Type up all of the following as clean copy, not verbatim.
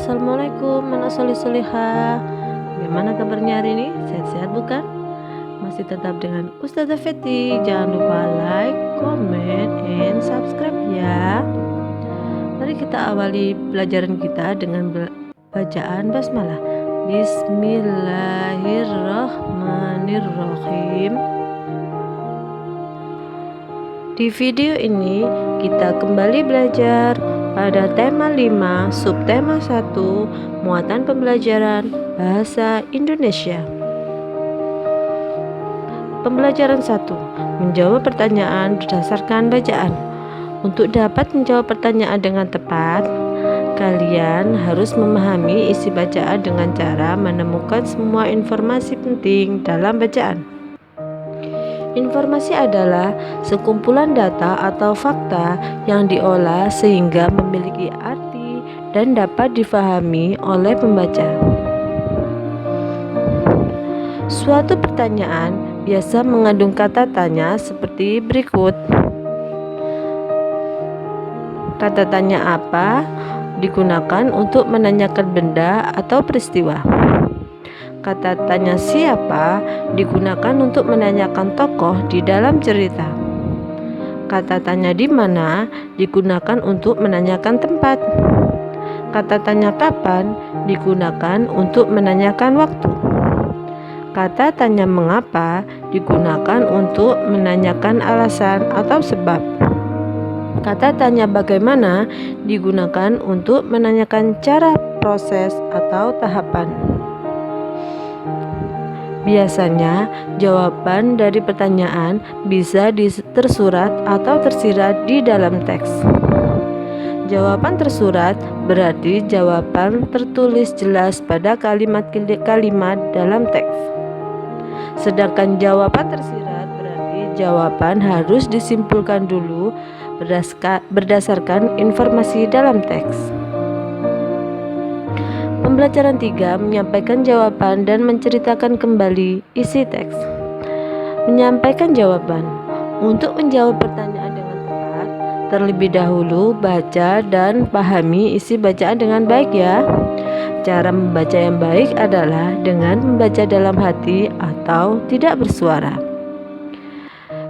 Assalamualaikum anak soleh-solehah. Bagaimana kabarnya hari ini? Sehat-sehat bukan? Masih tetap dengan Ustazah Feti. Jangan lupa like, comment, and subscribe ya. Mari kita awali pelajaran kita dengan bacaan basmalah. Bismillahirrahmanirrahim. Di video ini kita kembali belajar pada tema 5, subtema 1, muatan pembelajaran bahasa Indonesia. Pembelajaran 1, menjawab pertanyaan berdasarkan bacaan. Untuk dapat menjawab pertanyaan dengan tepat, kalian harus memahami isi bacaan dengan cara menemukan semua informasi penting dalam bacaan. Informasi adalah sekumpulan data atau fakta yang diolah sehingga memiliki arti dan dapat difahami oleh pembaca. Suatu pertanyaan biasa mengandung kata tanya seperti berikut. Kata tanya apa digunakan untuk menanyakan benda atau peristiwa. Kata tanya siapa digunakan untuk menanyakan tokoh di dalam cerita. Kata tanya di mana digunakan untuk menanyakan tempat. Kata tanya kapan digunakan untuk menanyakan waktu. Kata tanya mengapa digunakan untuk menanyakan alasan atau sebab. Kata tanya bagaimana digunakan untuk menanyakan cara, proses, atau tahapan. Biasanya, jawaban dari pertanyaan bisa tersurat atau tersirat di dalam teks. Jawaban tersurat berarti jawaban tertulis jelas pada kalimat-kalimat dalam teks. Sedangkan jawaban tersirat berarti jawaban harus disimpulkan dulu berdasarkan informasi dalam teks. Pembelajaran 3, menyampaikan jawaban dan menceritakan kembali isi teks. Menyampaikan jawaban. Untuk menjawab pertanyaan dengan tepat, terlebih dahulu baca dan pahami isi bacaan dengan baik ya. Cara membaca yang baik adalah dengan membaca dalam hati atau tidak bersuara.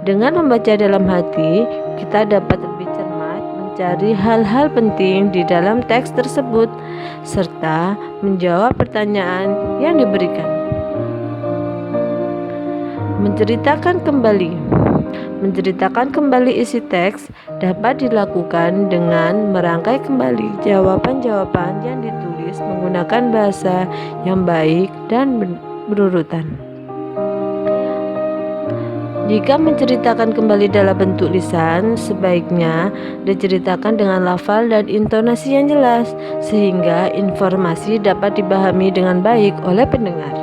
Dengan membaca dalam hati, kita dapat lebih cermat mencari hal-hal penting di dalam teks tersebut serta menjawab pertanyaan yang diberikan. Menceritakan kembali isi teks dapat dilakukan dengan merangkai kembali jawaban-jawaban yang ditulis menggunakan bahasa yang baik dan berurutan. Jika menceritakan kembali dalam bentuk lisan, sebaiknya diceritakan dengan lafal dan intonasi yang jelas, sehingga informasi dapat dipahami dengan baik oleh pendengar.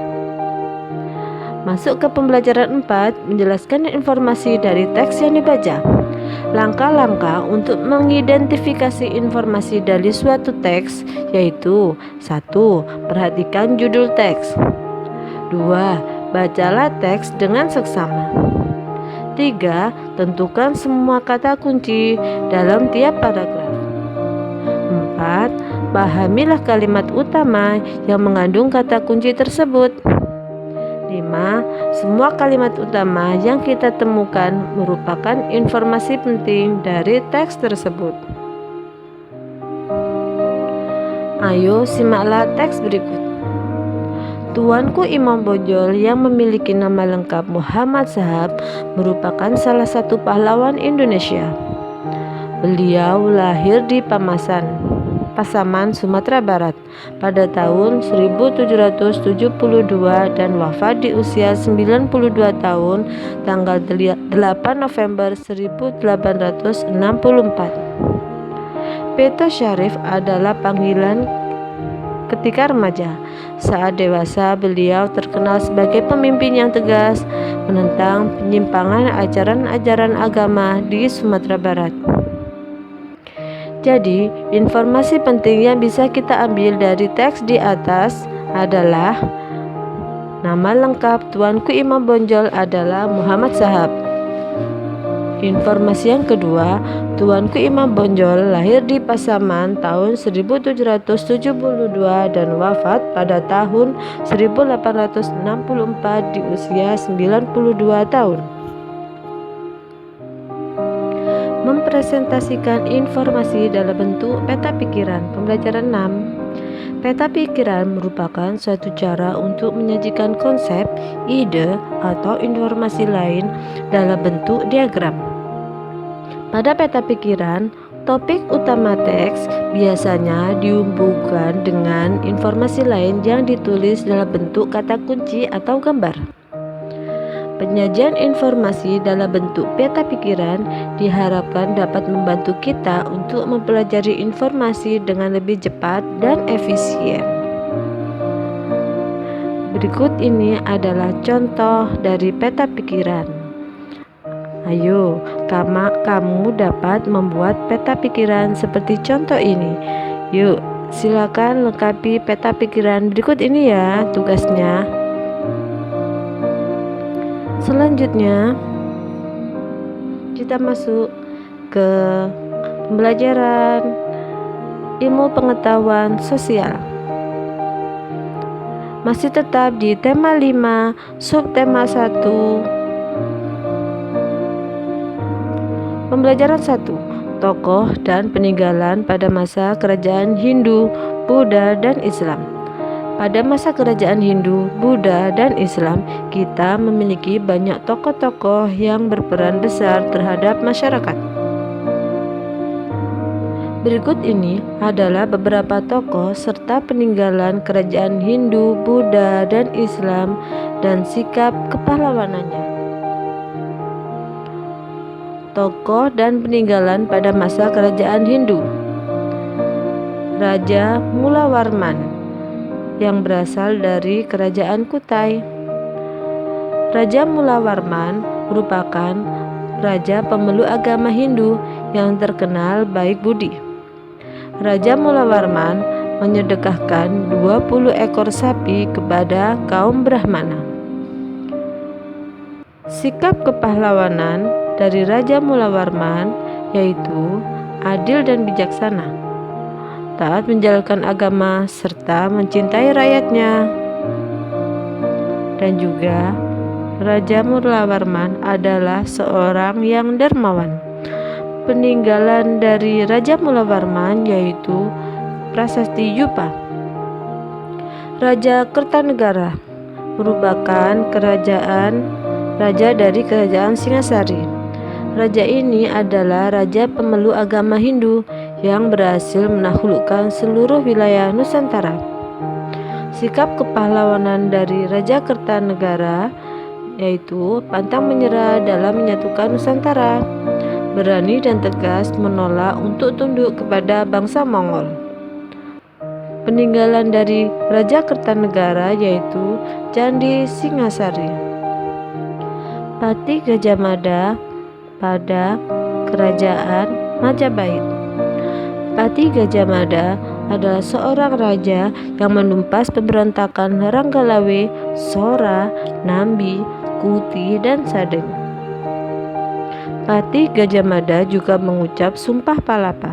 Masuk ke pembelajaran 4, menjelaskan informasi dari teks yang dibaca. Langkah-langkah untuk mengidentifikasi informasi dari suatu teks yaitu 1. Perhatikan judul teks. 2. Bacalah teks dengan seksama. 3. Tentukan semua kata kunci dalam tiap paragraf. 4. Pahamilah kalimat utama yang mengandung kata kunci tersebut. 5. Semua kalimat utama yang kita temukan merupakan informasi penting dari teks tersebut. Ayo simaklah teks berikut. Tuanku Imam Bonjol yang memiliki nama lengkap Muhammad Shahab merupakan salah satu pahlawan Indonesia. Beliau lahir di Pasaman, Sumatera Barat pada tahun 1772 dan wafat di usia 92 tahun tanggal 8 November 1864. Peto Syarif adalah panggilan ketika remaja. Saat dewasa, beliau terkenal sebagai pemimpin yang tegas menentang penyimpangan ajaran-ajaran agama di Sumatera Barat. Jadi, informasi penting yang bisa kita ambil dari teks di atas adalah nama lengkap Tuanku Imam Bonjol adalah Muhammad Shahab. Informasi yang kedua, Tuanku Imam Bonjol lahir di Pasaman tahun 1772 dan wafat pada tahun 1864 di usia 92 tahun. Mempresentasikan informasi dalam bentuk peta pikiran. Pembelajaran 6. Peta pikiran merupakan suatu cara untuk menyajikan konsep, ide, atau informasi lain dalam bentuk diagram. Pada peta pikiran, topik utama teks biasanya dihubungkan dengan informasi lain yang ditulis dalam bentuk kata kunci atau gambar. Penyajian informasi dalam bentuk peta pikiran diharapkan dapat membantu kita untuk mempelajari informasi dengan lebih cepat dan efisien. Berikut ini adalah contoh dari peta pikiran. Ayo, kamu dapat membuat peta pikiran seperti contoh ini. Yuk, silakan lengkapi peta pikiran berikut ini ya tugasnya. Selanjutnya, kita masuk ke pembelajaran ilmu pengetahuan sosial. Masih tetap di tema 5, subtema 1. Pembelajaran 1. Tokoh dan peninggalan pada masa kerajaan Hindu, Buddha, dan Islam. Pada masa kerajaan Hindu, Buddha, dan Islam, kita memiliki banyak tokoh-tokoh yang berperan besar terhadap masyarakat. Berikut ini adalah beberapa tokoh serta peninggalan kerajaan Hindu, Buddha, dan Islam dan sikap kepahlawanannya. Tokoh dan peninggalan pada masa kerajaan Hindu. Raja Mulawarman yang berasal dari kerajaan Kutai. Raja Mulawarman merupakan raja pemeluk agama Hindu yang terkenal baik budi. Raja Mulawarman menyedekahkan 20 ekor sapi kepada kaum Brahmana. Sikap kepahlawanan dari Raja Mulawarman yaitu adil dan bijaksana, taat menjalankan agama serta mencintai rakyatnya. Dan juga Raja Mulawarman adalah seorang yang dermawan. Peninggalan dari Raja Mulawarman yaitu Prasasti Yupa. Raja Kertanegara merupakan raja dari kerajaan Singasari. Raja ini adalah raja pemeluk agama Hindu yang berhasil menaklukkan seluruh wilayah Nusantara. Sikap kepahlawanan dari Raja Kertanegara yaitu pantang menyerah dalam menyatukan Nusantara, berani dan tegas menolak untuk tunduk kepada bangsa Mongol. Peninggalan dari Raja Kertanegara yaitu Candi Singasari. Patih Gajah Mada pada kerajaan Majapahit. Patih Gajah Mada adalah seorang raja yang menumpas pemberontakan Ranggalawe, Sora, Nambi, Kuti, dan Sadeng. Patih Gajah Mada juga mengucap Sumpah Palapa.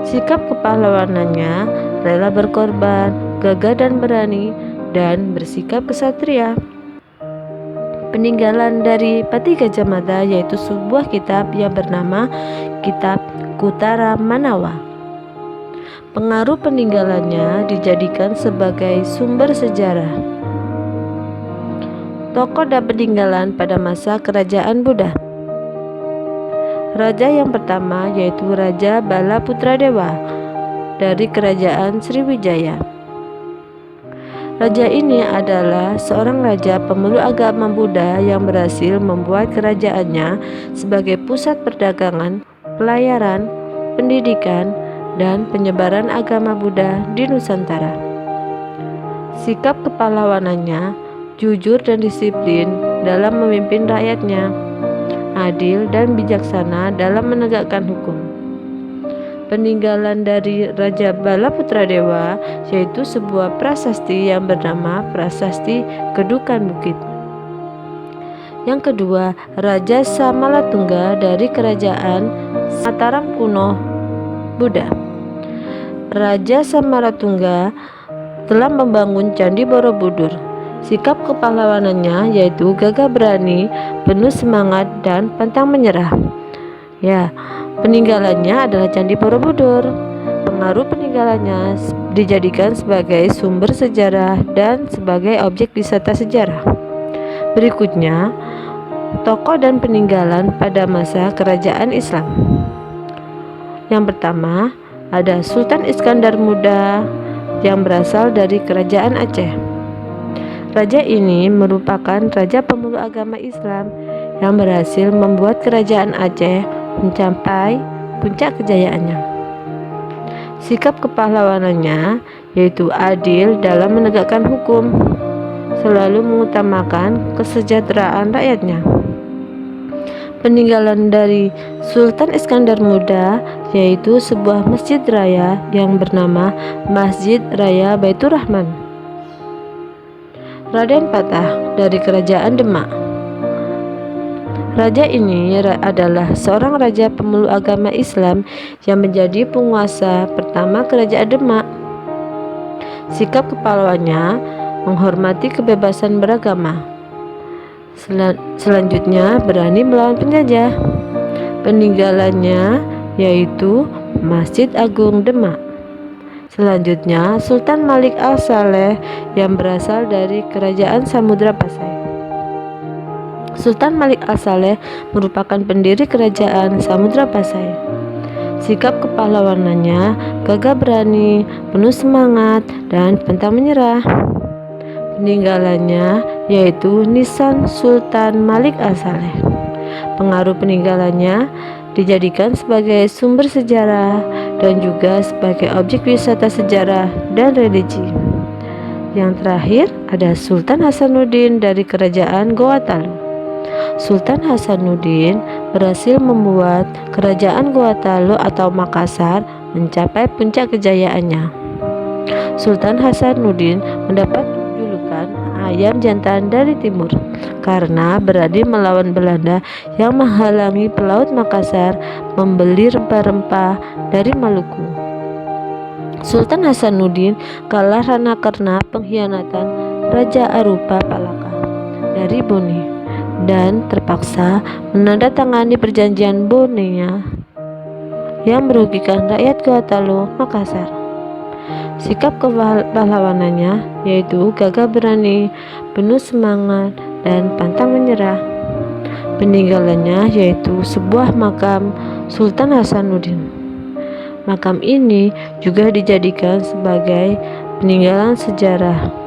Sikap kepahlawanannya rela berkorban, gagah dan berani, dan bersikap kesatria. Peninggalan dari Patih Gajah Mada yaitu sebuah kitab yang bernama Kitab Kutara Manawa. Pengaruh peninggalannya dijadikan sebagai sumber sejarah. Tokoh dan peninggalan pada masa kerajaan Buddha. Raja yang pertama yaitu Raja Balaputradewa dari kerajaan Sriwijaya. Raja ini adalah seorang raja pemeluk agama Buddha yang berhasil membuat kerajaannya sebagai pusat perdagangan, pelayaran, pendidikan, dan penyebaran agama Buddha di Nusantara. Sikap kepahlawanannya jujur dan disiplin dalam memimpin rakyatnya, adil dan bijaksana dalam menegakkan hukum. Peninggalan dari Raja Balaputradewa yaitu sebuah prasasti yang bernama Prasasti Kedukan Bukit. Yang kedua, Raja Samalatungga dari Kerajaan Mataram kuno Buddha. Raja Samaratungga telah membangun Candi Borobudur. Sikap kepahlawanannya yaitu gagah berani, penuh semangat, dan pantang menyerah. Ya, peninggalannya adalah Candi Borobudur. Pengaruh peninggalannya dijadikan sebagai sumber sejarah dan sebagai objek wisata sejarah. Berikutnya, tokoh dan peninggalan pada masa kerajaan Islam. Yang pertama, ada Sultan Iskandar Muda yang berasal dari Kerajaan Aceh. Raja ini merupakan raja pemeluk agama Islam yang berhasil membuat Kerajaan Aceh mencapai puncak kejayaannya. Sikap kepahlawanannya yaitu adil dalam menegakkan hukum, selalu mengutamakan kesejahteraan rakyatnya. Peninggalan dari Sultan Iskandar Muda yaitu sebuah masjid raya yang bernama Masjid Raya Baitur Rahman. Raden Patah dari Kerajaan Demak. Raja ini adalah seorang raja pemeluk agama Islam yang menjadi penguasa pertama Kerajaan Demak. Sikap kepahlawannya menghormati kebebasan beragama. Selanjutnya berani melawan penjajah. Peninggalannya yaitu Masjid Agung Demak. Selanjutnya Sultan Malik Al-Saleh yang berasal dari Kerajaan Samudra Pasai. Sultan Malik Al-Saleh merupakan pendiri Kerajaan Samudra Pasai. Sikap kepahlawanannya gagah berani, penuh semangat, dan pantang menyerah. Peninggalannya yaitu Nisan Sultan Malik Al-Saleh. Pengaruh peninggalannya dijadikan sebagai sumber sejarah dan juga sebagai objek wisata sejarah dan religi. Yang terakhir ada Sultan Hasanuddin dari Kerajaan Goa Talu. Sultan Hasanuddin berhasil membuat Kerajaan Goa Talu atau Makassar mencapai puncak kejayaannya. Sultan Hasanuddin mendapat julukan ayam jantan dari timur karena berani melawan Belanda yang menghalangi pelaut Makassar membeli rempah-rempah dari Maluku. Sultan Hasanuddin kalah karena pengkhianatan Raja Arupa Palaka dari Bone dan terpaksa menandatangani perjanjian Bonea yang merugikan rakyat Goa Talu, Makassar. Sikap kepahlawanannya yaitu gagah berani, penuh semangat, dan pantang menyerah. Peninggalannya yaitu sebuah makam Sultan Hasanuddin. Makam ini juga dijadikan sebagai peninggalan sejarah